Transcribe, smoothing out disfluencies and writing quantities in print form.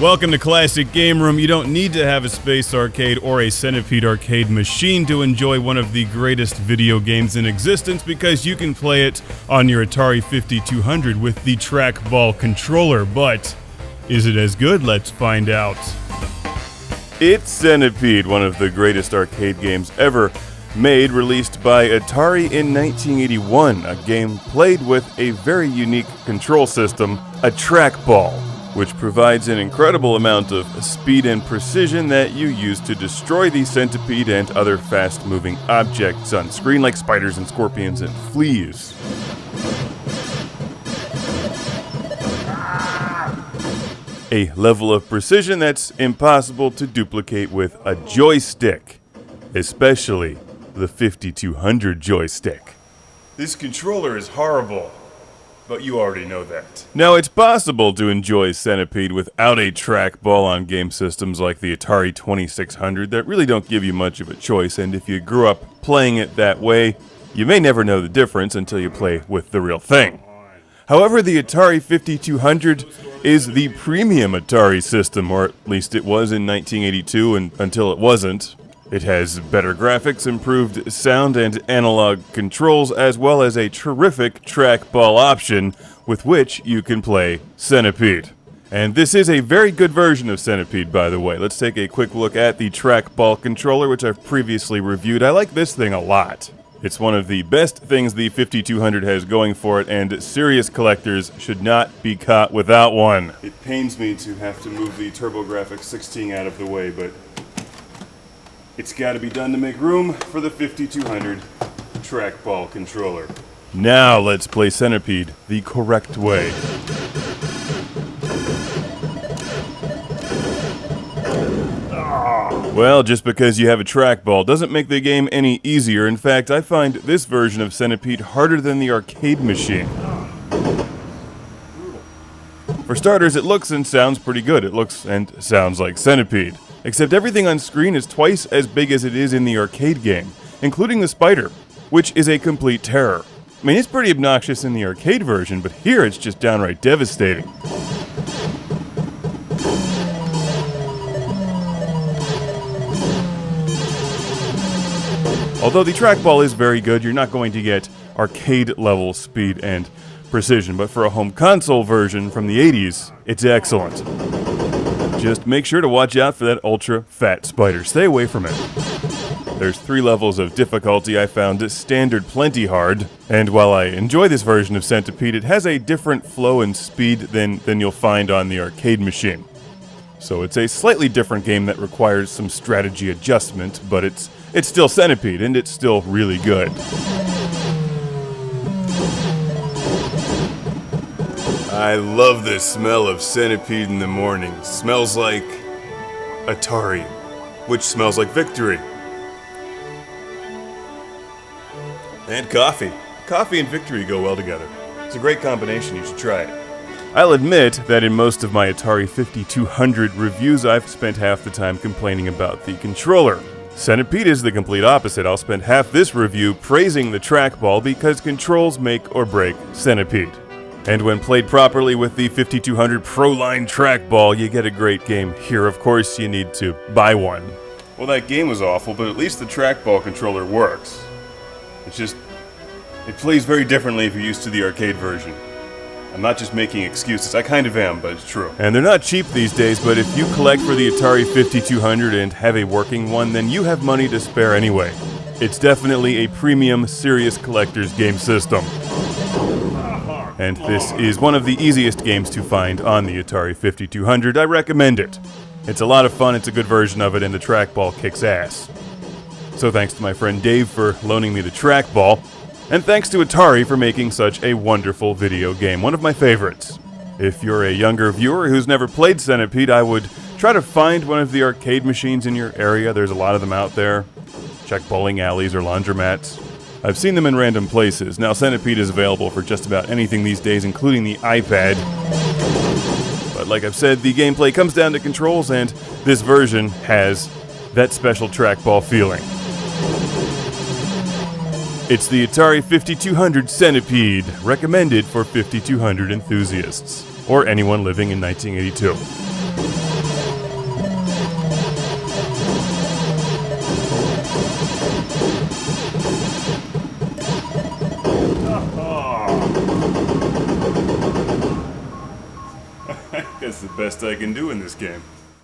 Welcome to Classic Game Room. You don't need to have a Space Arcade or a Centipede arcade machine to enjoy one of the greatest video games in existence, because you can play it on your Atari 5200 with the trackball controller. But is it as good? Let's find out. It's Centipede, one of the greatest arcade games ever made, released by Atari in 1981. A game played with a very unique control system, a trackball, which provides an incredible amount of speed and precision that you use to destroy the centipede and other fast-moving objects on screen, like spiders and scorpions and fleas. A level of precision that's impossible to duplicate with a joystick, especially the 5200 joystick. This controller is horrible, but you already know that. Now, it's possible to enjoy Centipede without a trackball on game systems like the Atari 2600 that really don't give you much of a choice, and if you grew up playing it that way, you may never know the difference until you play with the real thing. However, the Atari 5200 is the premium Atari system, or at least it was in 1982 and until it wasn't. It has better graphics, improved sound and analog controls, as well as a terrific trackball option with which you can play Centipede. And this is a very good version of Centipede, by the way. Let's take a quick look at the trackball controller, which I've previously reviewed. I like this thing a lot. It's one of the best things the 5200 has going for it, and serious collectors should not be caught without one. It pains me to have to move the TurboGrafx 16 out of the way, but it's got to be done to make room for the 5200 trackball controller. Now let's play Centipede the correct way. Well, just because you have a trackball doesn't make the game any easier. In fact, I find this version of Centipede harder than the arcade machine. For starters, it looks and sounds pretty good. It looks and sounds like Centipede. Except everything on screen is twice as big as it is in the arcade game, including the spider, which is a complete terror. I mean, it's pretty obnoxious in the arcade version, but here it's just downright devastating. Although the trackball is very good, you're not going to get arcade-level speed and precision, but for a home console version from the 80s, it's excellent. Just make sure to watch out for that ultra-fat spider. Stay away from it. There's 3 levels of difficulty. I found standard plenty hard, and while I enjoy this version of Centipede, it has a different flow and speed than you'll find on the arcade machine. So it's a slightly different game that requires some strategy adjustment, but it's still Centipede, and it's still really good. I love the smell of Centipede in the morning. Smells like Atari, which smells like victory. And coffee. Coffee and victory go well together. It's a great combination, you should try it. I'll admit that in most of my Atari 5200 reviews, I've spent half the time complaining about the controller. Centipede is the complete opposite. I'll spend half this review praising the trackball because controls make or break Centipede. And when played properly with the 5200 Pro Line trackball, you get a great game. Here, of course, you need to buy one. Well, that game was awful, but at least the trackball controller works. It's just, it plays very differently if you're used to the arcade version. I'm not just making excuses, I kind of am, but it's true. And they're not cheap these days, but if you collect for the Atari 5200 and have a working one, then you have money to spare anyway. It's definitely a premium, serious collector's game system. And this is one of the easiest games to find on the Atari 5200. I recommend it. It's a lot of fun, it's a good version of it, and the trackball kicks ass. So thanks to my friend Dave for loaning me the trackball. And thanks to Atari for making such a wonderful video game, one of my favorites. If you're a younger viewer who's never played Centipede, I would try to find one of the arcade machines in your area. There's a lot of them out there. Check bowling alleys or laundromats. I've seen them in random places. Now, Centipede is available for just about anything these days, including the iPad. But like I've said, the gameplay comes down to controls, and this version has that special trackball feeling. It's the Atari 5200 Centipede, recommended for 5200 enthusiasts, or anyone living in 1982. best I can do in this game.